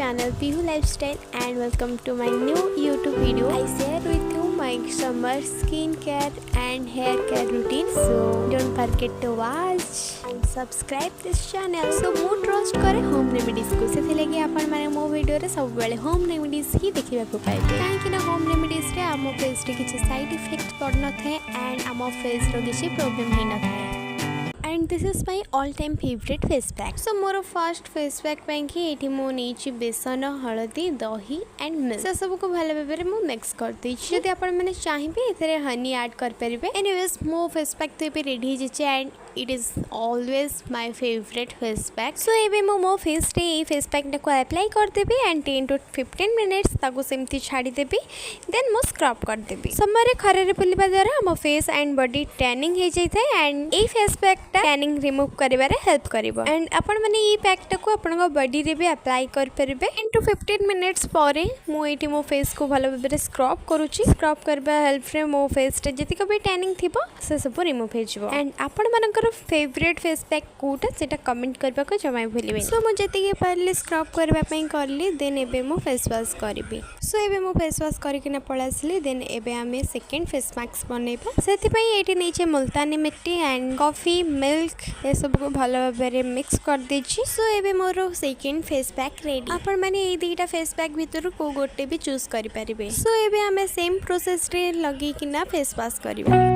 channel Pihu Lifestyle and welcome to my new YouTube video. I share with you my summer skincare and hair care routine. So don't forget to watch and subscribe this channel. So ମୁଁ trust करे home remedies को से लगे आपण माने मो video रे सब बेले home remedies ही देखिबा को पाइबे काहे कि ना home remedies रे आमो फेस रे किछि साइड इफेक्ट पड़ न थे एंड आमो फेस रो किछि प्रॉब्लम ही न थे. And this is my all time favorite face pack. So more first face pack पाइंकी एठी मो नेछि बेसन हळदी दही एंड मिल्क से सब को भले भाबरे मो मिक्स कर दै छी. जदि आपण माने चाहिबे एथरे हनी ऐड कर परिबे. एनीवेज मो फेस पैक तो पे रेडी जे छै and it is always my favourite face pack. So एबे मो फेस रे ए फेस पैक को अप्लाई कर देबी एंड 10 to 15 मिनिट्स ताको सेमती छाडी देबी. देन मो स्क्रब कर देबी. समर रे खरे रे पुलिबा द्वारा हम फेस एंड बॉडी टैनिंग हे जाय थाए एंड ए फेस पैक टैनिंग रिमूव करिबारे हेल्प करिवो. एंड आपण माने ई पैक को आपण बॉडी रे भी अप्लाई कर परिबे. 10 to 15 मिनिट्स परे मो एठी मो फेस को भलो भाबरे स्क्रब करूची. स्क्रब करबा हेल्प रे मो फेस रे जति को भी टैनिंग थिबो से सब रिमूव हे जिवो. एंड आपण मानकर फेवरेट फेस पैक कोटा सेटा कमेंट करबा को जमाई भूलिबे. सो मो जति के पहले स्क्रब करबा पई करली देन एबे मो फेस वॉश करबी. सो एबे मो फेस वॉश करके ना पळासली. देन एबे हमें सेकंड फेस मास्क बनेबा. सेति पई एठी नीचे मुल्तानी मिट्टी एंड कॉफी मिल्क ये सब को भलो भाबरे मिक्स कर देछि. सो एबे मोर सेकंड फेस पैक रेडी. आपण माने ए दुईटा फेस पैक भीतर को गोटे भी चूज करि परिबे. सो एबे हमें सेम प्रोसेस रे लगी कि ना फेस वॉश करबा.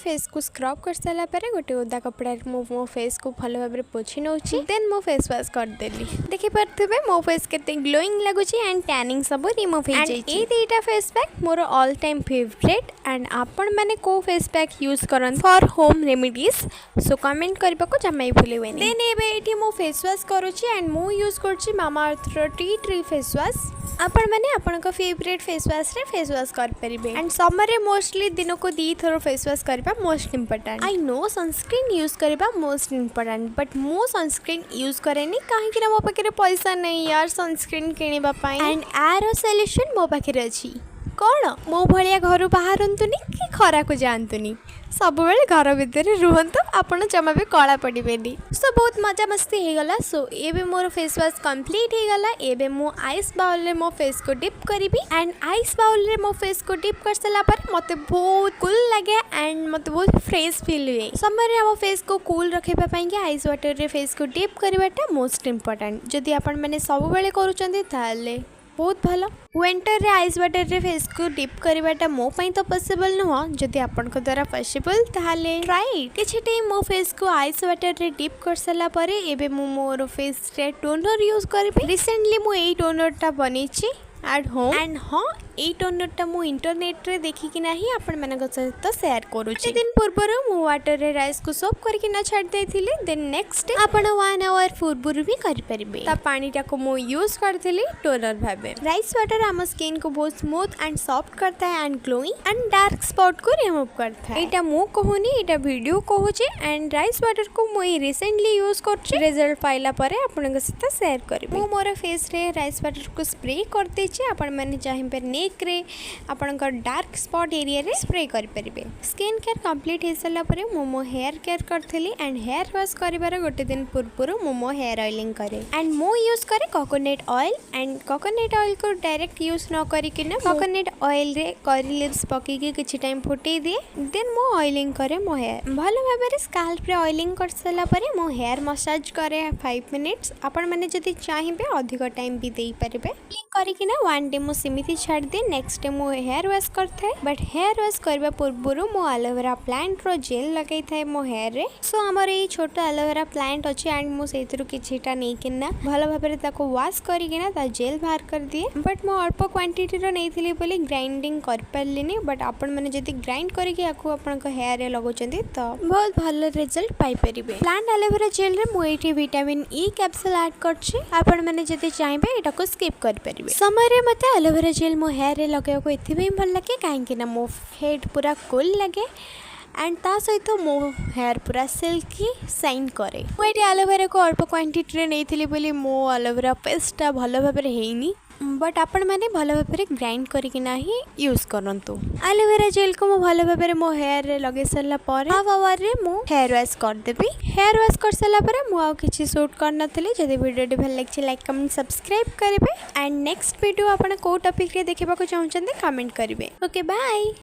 फेस को स्क्रब कर सारा पर गोटे ओदा कपड़ा मो फेस को भल भाव पोछि नौछि. देन मो फेस वॉश कर देली. देखि परथबे मो फेस केते ग्लोइंग लागुछि एंड टैनिंग सब रिमूव हे जाय छै. ए दुईटा फेस पैक मोर ऑल टाइम फेवरेट. एंड आपण माने को फेस पैक यूज करन for home remedies so comment करबा को जमाई भूलेबेनी. देन एबे एठी मो फेस वॉश करूछि एंड मो यूज करछि मामाअर्थ रो टी ट्री फेस वॉश. आपण माने आपण को फेवरेट फेस वॉश रे फेस वॉश कर परिबे. एंड समर रे मोस्टली दिन को 2 थरो फेस वॉश करबा most important. I know sunscreen use करबा मोस्ट इंपोर्टेंट बट मो सनस्क्रीन यूज करेनी काहे कि मो पाखे पैसा नहीं यार सनस्क्रीन किनिबा पई. एंड एरो सॉल्यूशन मो पाखे अछि. कौन मो भलिया घर बाहरंतुनी कि खरा को जानतुनी सब बेले घर भितर रुहंतु आपण जमा भी कला पड़िबेनी. सो बहुत मजा मस्ती हे गला. सो एबे मोर फेस वॉश कंप्लीट हे गला. एबे मो आइस बाउल रे मो फेस को डिप करिबी. एंड आइस बाउल रे मो फेस को डिप कर सला पर मते बहुत कूल लागे एंड मते बहुत फ्रेश फील हुए. समर रे हम फेस को कूल रखेबा पई के आइस वाटर रे फेस को डिप करबाटा मोस्ट इंपोर्टेंट. जदि आपण माने सब बेले करूचंदी ताले बहुत भलो. विंटर रे आइस वाटर रे फेस को डिप करबाटा मो पई तो पॉसिबल न हो. जदि आपण को द्वारा पॉसिबल ताले ट्राई. किछि टाइम मो फेस को आइस वाटर रे डिप कर सला परे एबे मो मोर फेस रे टोनर यूज करबी. रिसेंटली मो एई टोनर ता बनेछि एट होम. एंड हाँ ए टोनर टा मु इंटरनेट रे देखि कि नाही आपण मानक सहित शेयर करूछि. दिन पूर्वर मु वाटर रे राइस को सोप करके ना छाड़ देथिले. देन नेक्स्ट डे आपण 1 आवर पूर्वर भी कर परिबे. ता पानी टा को मु यूज करथिली टोनर भाबे. राइस वाटर हम स्किन को बहुत स्मूथ एंड सॉफ्ट करता है and glowing and dark spot को रिमूव करता है. एटा मु कहूनी एटा वीडियो कहूछि. एंड राइस वाटर को मु रिसेंटली यूज करछि. रिजल्ट पाइला परे आपण के साथ शेयर करबे. मु मोर फेस रे राइस वाटर को स्प्रे करते छी. आपण माने चाहिबे नेक रे आपण का डार्क स्पॉट एरिया रे स्प्रे कर परिबे. स्किन केयर कंप्लीट हे सला परे मो हेयर केयर करथली. एंड हेयर वॉश करिबार गोटे दिन पूर्वर मो हेयर ऑयलिंग करे. एंड मो यूज करे coconut oil. And coconut oil को डायरेक्ट यूज न करी कि ना कोकोनट ऑयल रे करी लिव्स पकी के किछि टाइम फुटे दिए. देन मो ऑयलिंग करे मो हेयर भलो भाबरे स्कैल्प रे ऑयलिंग कर सला परे मो हेयर मसाज करे 5 मिनिट्स. आपण माने जदी चाहिबे अधिक टाइम भी देई परिबे. करी कि ना 1 डे मो सिमिति छाड़ दे. नेक्स्ट डे मो हेयर वॉश करथे. बट हेयर वॉश करबा पूर्वर मो एलोवेरा प्लांट रो जेल लगाई थाए मो हेयर रे. सो हमर ए छोटा एलोवेरा प्लांट अछि एंड मो सेतिरु किछिटा नै किना भलो भाबरे ताको वॉश करी किना ता जेल बाहर कर दिए. बट मो अल्प क्वांटिटी रो नैथिली बोली ग्राइंडिंग कर परलिनी. बट आपण माने जदी ग्राइंड करी के आकु आपण को हेयर रे लगोचंदी तो बहुत भलो रिजल्ट पाई परिबे. प्लांट एलोवेरा जेल रे मो एठी विटामिन ई कैप्सूल ऐड करछि. आपण माने जदी चाहिबे एटा को स्किप कर परिबे. समय रे मते एलोवेरा जेल मो हेयर रे लगायो को एथि भल लगे कहीं ना मो हेड पूरा कूल लगे एंड ता सहित मो हेयर पूरा सिल्की साइन करे। मुझे एलोवेरा को अल्प क्वांटिटी नहीं बोली मो एलोवेरा पेस्टा भल भाव में बट आपण मैंने भल भाव में ग्राइंड करना ही यूज करंतु। एलोवेरा जेल को मो भल भाव में मो हेयर रे लगे सारा पर हाफ आवर रे मो हेयर वॉश कर देबी। हेयर वॉश कर सारा पर मु आ किछि शूट कर नथली। जदि वीडियो भल लागछि लाइक कमेंट सब्सक्राइब करिवे एंड नेक्स्ट वीडियो आपण को टॉपिक रे देखिबा को चाहउछन कमेंट करिवे। Okay bye.